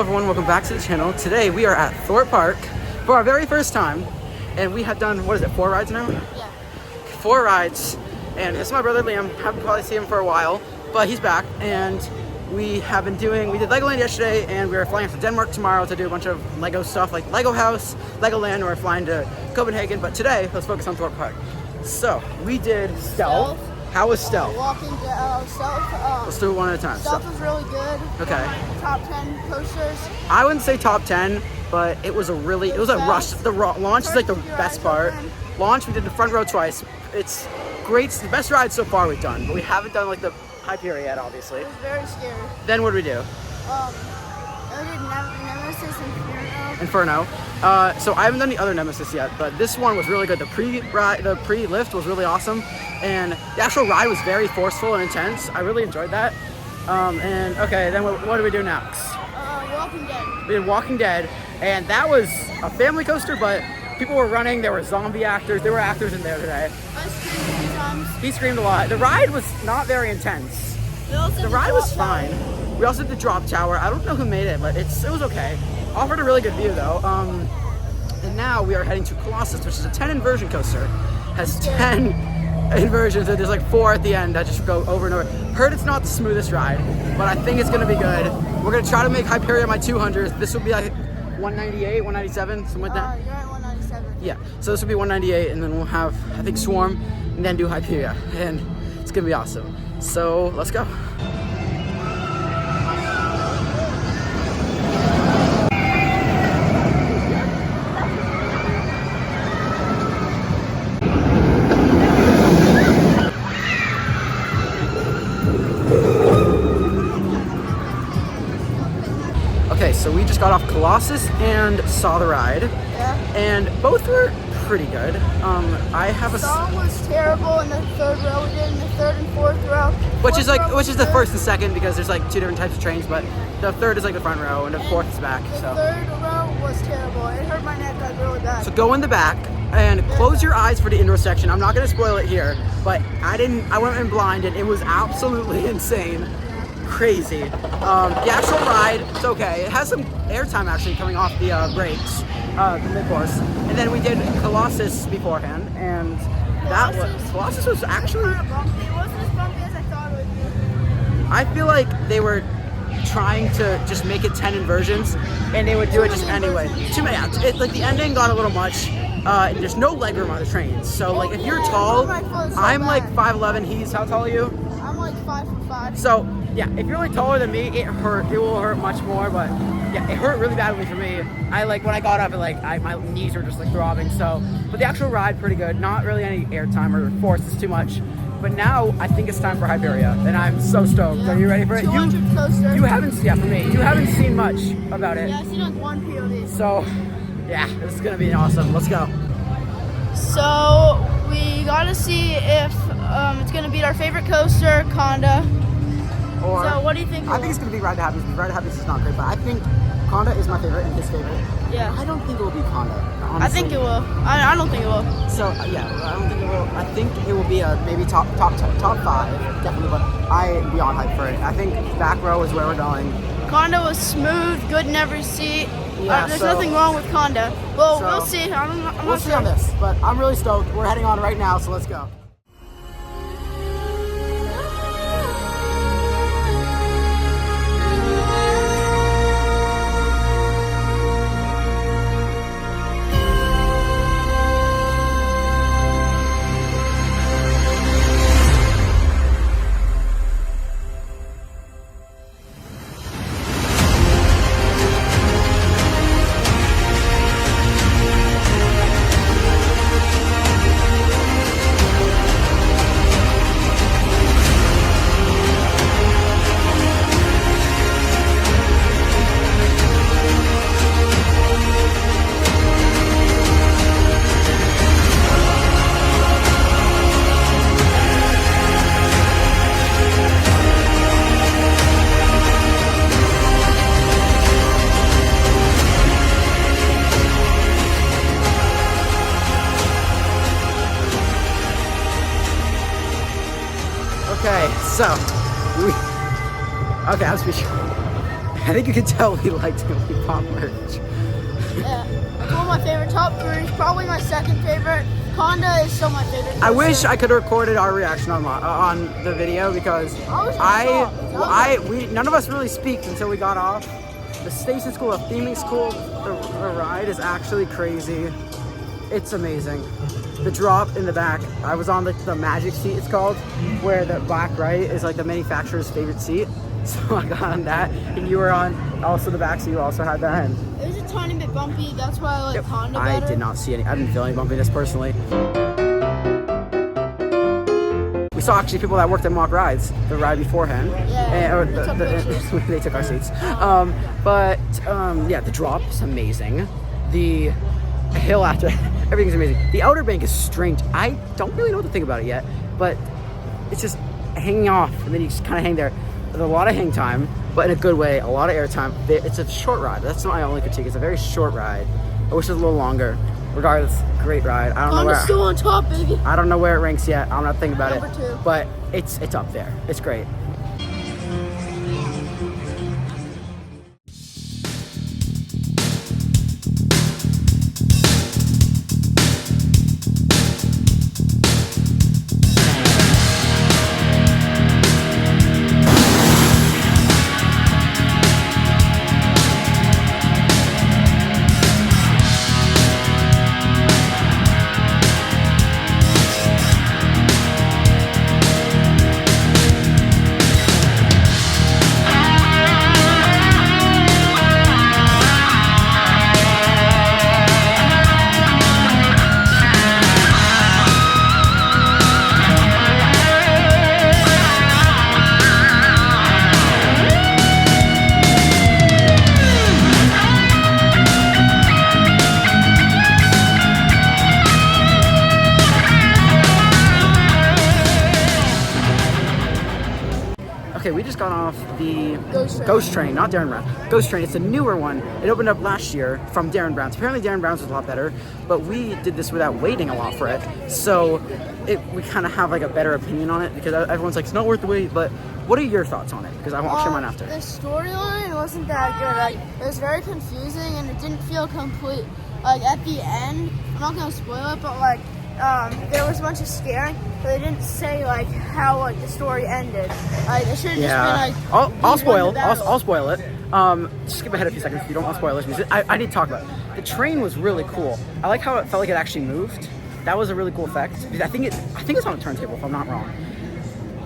everyone, welcome back to the channel. Today we are at Thorpe Park for our very first time, and we have done, what is it, 4 rides now? Yeah. 4 rides, and this is my brother Liam. Haven't probably seen him for a while, but he's back, and we did Legoland yesterday, and we are flying to Denmark tomorrow to do a bunch of Lego stuff like Lego House, Legoland, and we're flying to Copenhagen, but today, let's focus on Thorpe Park. So, we did Stealth. How was Stealth? Stealth. Let's do it one at a time. Stealth was really good. Okay. Top 10 coasters. I wouldn't say top 10, but it was a rush. The launch is like the best part. Launch, we did the front row twice. It's great. It's the best ride so far we've done, but we haven't done like the Hyperia yet, obviously. It was very scary. Then what did we do? I did Nemesis and Inferno. So I haven't done the other Nemesis yet, but this one was really good. The pre-lift was really awesome, and the actual ride was very forceful and intense. I really enjoyed that. And okay, then what do we do next? Walking Dead. We did Walking Dead, and that was a family coaster, but people were running. There were zombie actors. There were actors in there today. I screamed a few times. He screamed a lot. The ride was not very intense. The ride was fine. We also did the drop tower. I don't know who made it, but it was okay. Offered a really good view though. And now we are heading to Colossus, which is a 10 inversion coaster. Has 10 inversions, and there's like 4 at the end that just go over and over. Heard it's not the smoothest ride, but I think it's gonna be good. We're gonna try to make Hyperia my 200th. This will be like 198, 197, something like that. You're at 197. Yeah, so this will be 198, and then we'll have, I think, Swarm, and then do Hyperia, and it's gonna be awesome. So let's go. Okay, so we just got off Colossus and saw the ride, and both were pretty good. The song was terrible in the third row. We did in the third and fourth row. Which is the first and second, because there's like 2 different types of trains, but the third is like the front row and the fourth is back. The So third row was terrible. It hurt my neck like really bad. So go in the back and close your eyes for the indoor section. I'm not gonna spoil it here, but I went in blind and it was absolutely insane. Crazy. The actual ride, it's okay. It has some airtime actually coming off the brakes, the mid-course. And then we did Colossus beforehand, and Colossus was actually... It wasn't as bumpy as I thought it would be. I feel like they were trying to just make it 10 inversions, and they would do it just anyway. Too many. Like the ending got a little much. There's no legroom on the trains, so like if you're tall, I'm like 5'11". How tall are you? I'm like 5'5". So yeah, if you're really taller than me, it will hurt much more, but yeah, it hurt really badly for me. When I got up, my knees were just like throbbing. So, but the actual ride, pretty good. Not really any airtime or force is too much. But now I think it's time for Hyperia, and I'm so stoked. Yeah. Are you ready for it? 200 coaster. You haven't, yeah, for me. You haven't seen much about it. Yeah, I've seen like 1 POV. So, yeah, this is gonna be awesome. Let's go. So we gotta see if it's gonna beat our favorite coaster, Conda. Or, so what do you think? I think it's gonna be Ride to Happiness. Ride to Happiness is not great, but I think Conda is my favorite and his favorite. Yeah. I don't think it will be Conda, honestly. I think it will. I don't think it will. So yeah, I don't think it will. I think it will be a maybe top 5, definitely. But I am beyond hyped for it. I think back row is where we're going. Conda was smooth, good in every seat. Yeah, there's nothing wrong with Conda. Well, we'll see. We'll see on this, but I'm really stoked. We're heading on right now, so let's go. Okay, so okay, I'm speaking. I think you can tell we liked pop merch. Yeah, it's one of my favorite top 3. Probably my second favorite. Conda is still my favorite. I wish I could have recorded our reaction on the video because none of us really speaked until we got off. The Station School of Theming School, the ride is actually crazy. It's amazing. The drop in the back, I was on the magic seat, it's called, where the back right is like the manufacturer's favorite seat. So I got on that, and you were on also the back, so you also had that. And it was a tiny bit bumpy, that's why I like Honda better. I did not see any, I didn't feel any bumpiness personally. We saw actually people that worked at Mock Rides, the ride beforehand. Yeah, they took our seats. Yeah, the drop is amazing. The hill after, everything's amazing. The Outer Bank is strange. I don't really know what to think about it yet, but it's just hanging off, and then you just kind of hang there. There's a lot of hang time, but in a good way, a lot of air time. It's a short ride. That's my only critique. It's a very short ride. I wish it was a little longer. Regardless, great ride. I don't know where. Still on top, baby. I don't know where it ranks yet. I'm not thinking about Number 2. But it's up there. It's great. Okay, we just got off the Ghost Train, not Darren Brown. Ghost Train, it's a newer one. It opened up last year from Darren Brown's. Apparently Darren Brown's was a lot better, but we did this without waiting a lot for it. So we kind of have like a better opinion on it because everyone's like, it's not worth the wait, but what are your thoughts on it? Because I'll share mine after. The storyline wasn't that good. Like, it was very confusing and it didn't feel complete. Like at the end, I'm not gonna spoil it, but like there was a bunch of scaring, but they didn't say like how like the story ended. Like it should have just been like. I'll spoil it. Just skip ahead a few seconds if you don't want spoilers. I need to talk about it. The train was really cool. I like how it felt like it actually moved. That was a really cool effect. I think it's on a turntable if I'm not wrong.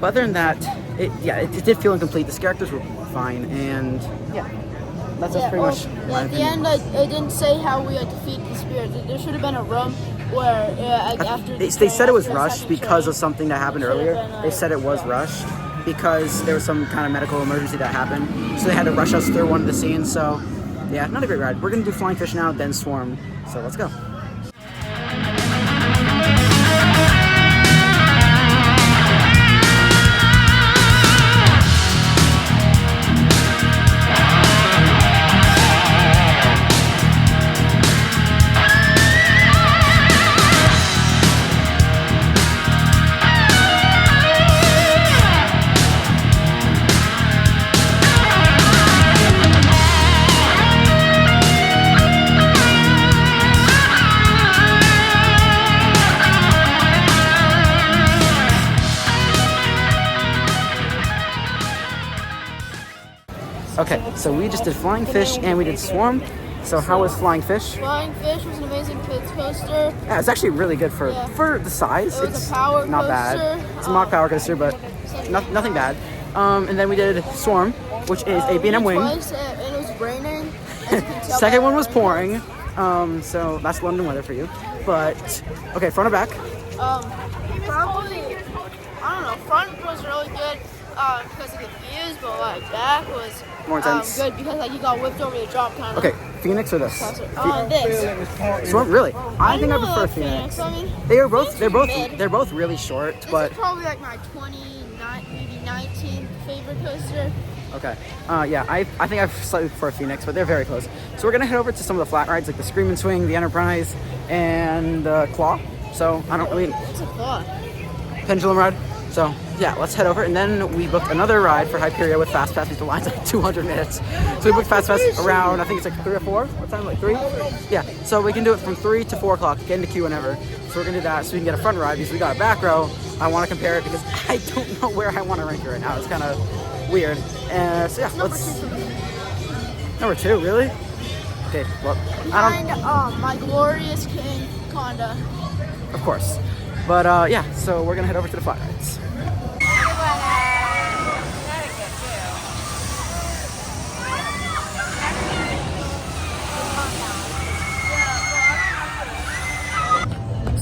But other than that, it did feel incomplete. The characters were fine, and yeah. That's pretty much. At the end, it didn't say how we defeat the spirits. There should have been a room where after they said it was rushed because of something that happened earlier. They said it was rushed because there was some kind of medical emergency that happened, so they had to rush us through one of the scenes. So yeah, not a great ride. We're gonna do Flying Fish now, then Swarm. So let's go. Okay, so we just did Flying Fish and we did Swarm. So how was Flying Fish? Flying Fish was an amazing kids coaster. Yeah, it's actually really good for the size. It's a power not coaster. Bad. It's a mock power coaster, but nothing bad. And then we did Swarm, which is a B&M wing. Twice, and it was raining. Second one was pouring. So that's London weather for you. But okay, front or back? Probably. I don't know. Front was really good because of the views, but like back was more intense. Good because like you got whipped over the drop kind of. Okay, Phoenix or this? This. Swarm, really? I think I prefer Phoenix. I mean, they're both really short, but this is probably like my 29, maybe 19th favorite coaster. Okay. Yeah, I think I slightly prefer Phoenix, but they're very close. So we're gonna head over to some of the flat rides, like the Scream and Swing, the Enterprise, and the Claw. So I don't really. What's a Claw? Pendulum ride. So yeah, let's head over, and then we booked another ride for Hyperia with Fast Pass because the line's like 200 minutes. So we booked Fast Pass around, I think it's like 3 or 4. What time? Like 3? Yeah. So we can do it from 3 to 4 o'clock. Get in the queue whenever. So we're gonna do that so we can get a front ride because we got a back row. I want to compare it because I don't know where I want to rank it right now. It's kind of weird. So yeah, let's. Number 2, really? Okay. Well, Behind my glorious king, Conda. Of course. But yeah, so we're gonna head over to the flat rides.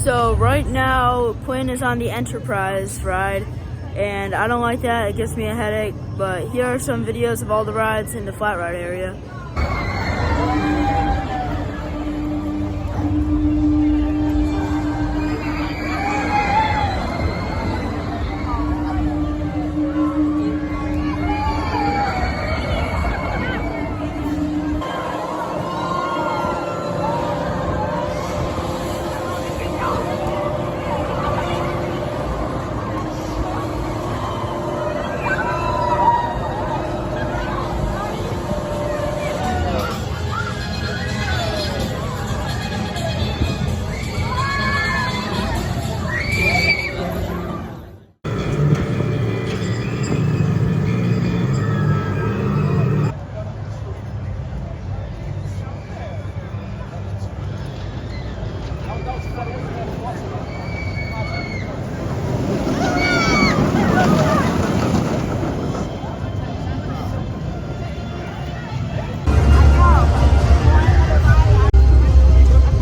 So right now, Quinn is on the Enterprise ride, and I don't like that. It gives me a headache. But here are some videos of all the rides in the flat ride area.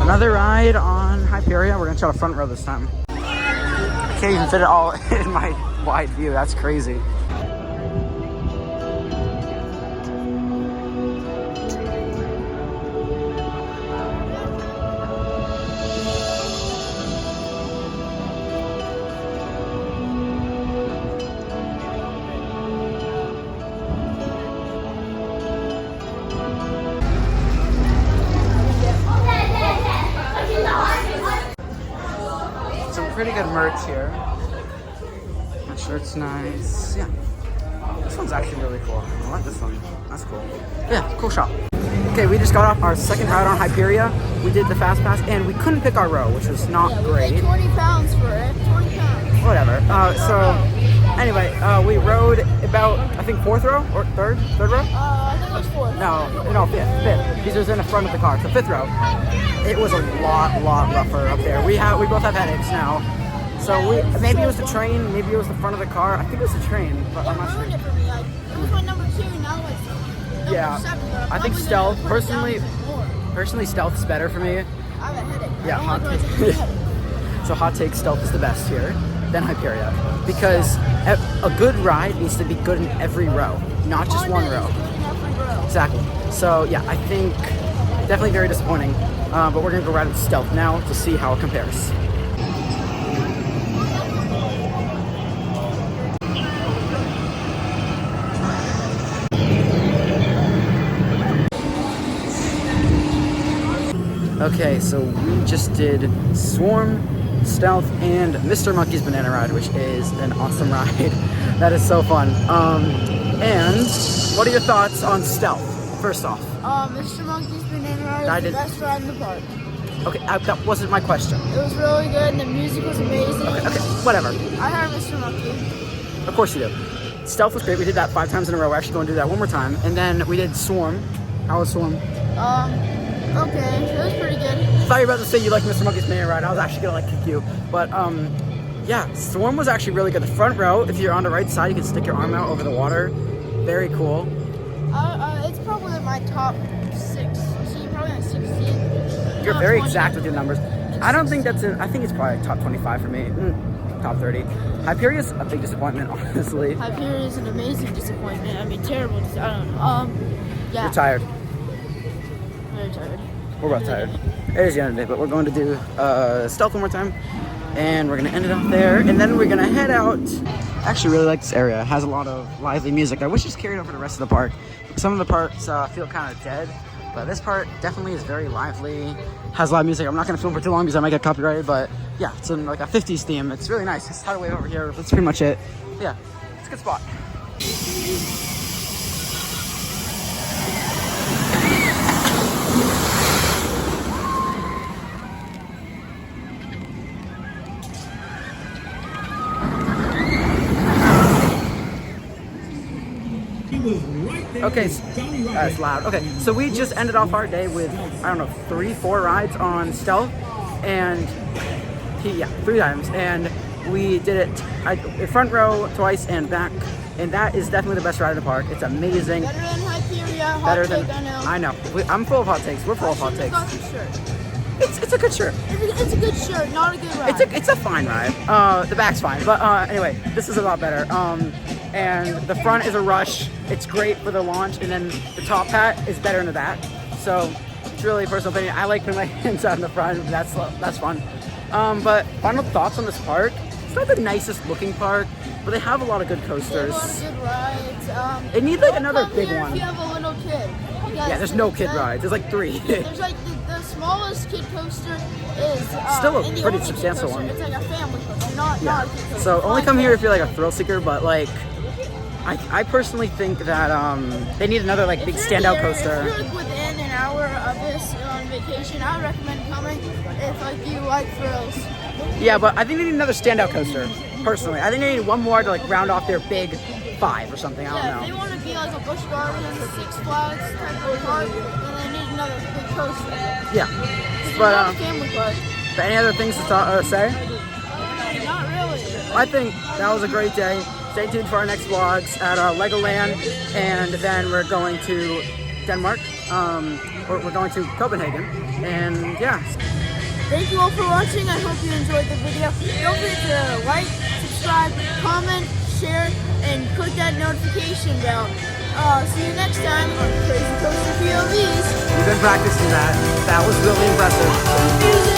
Another ride on Hyperia. We're gonna try the front row this time. I can't even fit it all in my wide view. That's crazy. Some pretty good merch here. My shirt's nice. Yeah. This one's actually really cool. I like this one. That's cool. Yeah, cool shop. Okay, we just got off our second ride on Hyperia. We did the Fast Pass, and we couldn't pick our row, which was not great. We paid 20 pounds for it. 20 pounds. Whatever. Anyway, we rode about, I think, 4th row or third row? I think it was 4th. No, fifth. Because it was in the front of the car. So 5th row. It was a lot rougher up there. We both have headaches now. So maybe it was the train, maybe it was the front of the car. I think it was the train, but I'm not sure. It for me. It was my number 2, now it's number Yeah, 7. I think stealth. Personally, stealth's better for me. I have a headache. Yeah, I don't like rides with a headache. So hot take, stealth is the best here, then Hyperia. Because a good ride needs to be good in every row, not just one row. Exactly. So yeah, I think definitely very disappointing. But we're gonna go ride with stealth now to see how it compares. Okay, so we just did Swarm, Stealth, and Mr. Monkey's Banana Ride, which is an awesome ride. That is so fun. And what are your thoughts on Stealth, first off? Mr. Monkey's Banana Ride is the best ride in the park. Okay, that wasn't my question. It was really good, and the music was amazing. Okay, whatever. I heard Mr. Monkey. Of course you do. Stealth was great. We did that 5 times in a row. We're actually going to do that one more time. And then we did Swarm. How was Swarm? Okay, it was pretty good. I thought you were about to say you like Mr. Monkey's Banana Ride. I was actually gonna kick you. But yeah, Swarm was actually really good. The front row, if you're on the right side, you can stick your arm out over the water. Very cool. It's probably my top 6. So probably like 16. You're very exact with your numbers. I don't think that's I think it's probably top 25 for me. Top 30. Hyperia's a big disappointment, honestly. Hyperia is an amazing disappointment. I mean, terrible. I don't know. Yeah. You're tired. Very tired. We're both tired. It is the end of the day, but we're going to do Stealth one more time. And we're going to end it off there. And then we're going to head out. I actually really like this area. It has a lot of lively music. I wish it's carried over the rest of the park. Some of the parts feel kind of dead. But this part definitely is very lively, has a lot of music. I'm not gonna film for too long because I might get copyrighted, but yeah, it's in like a 50s theme. It's really nice. Just tidal wave over here. That's pretty much it. Yeah, it's a good spot. Okay, it's loud. Okay, so we just ended off our day with, I don't know, 3-4 rides on Stealth, and yeah, 3 times, and we did it front row twice and back, and that is definitely the best ride in the park. It's amazing. Better than Hyperia. Better than I know. I'm full of hot takes. We're full of hot takes. Got the shirt. It's a good shirt. It's a good shirt, not a good ride. It's a fine ride. The back's fine, but anyway, this is a lot better. And the front is a rush. It's great for the launch, and then the top hat is better in the back. So it's really personal opinion. I like putting my hands out in the front. That's fun. But final thoughts on this park. It's not the nicest looking park, but they have a lot of good coasters. They have a lot of good rides. It needs like another big here one. If you have a little kid. Yeah, there's no kid rides. There's like 3. There's like the smallest kid coaster is still a and the pretty only substantial kid coaster. one. It's like a family coaster, not a kid coaster. So only come here if you're like a thrill seeker, but like I personally think that they need another like big standout coaster. If you're like within an hour of this on vacation, I would recommend coming if like you like thrills. Yeah, but I think they need another standout coaster. Personally, I think they need one more to like round off their big 5 or something. I don't Yeah, know. if they want to be like a Busch Gardens, Six Flags type of park, then they need another big coaster. Yeah, It's but not a family park. any other things to say? Not really. I think that was a great day. Stay tuned for our next vlogs at Legoland, and then we're going to Denmark. Or we're going to Copenhagen, and yeah. Thank you all for watching. I hope you enjoyed the video. Don't forget to like, subscribe, comment, share, and click that notification bell. See you next time on Crazy Coaster POVs. We've been practicing that. That was really impressive. Music.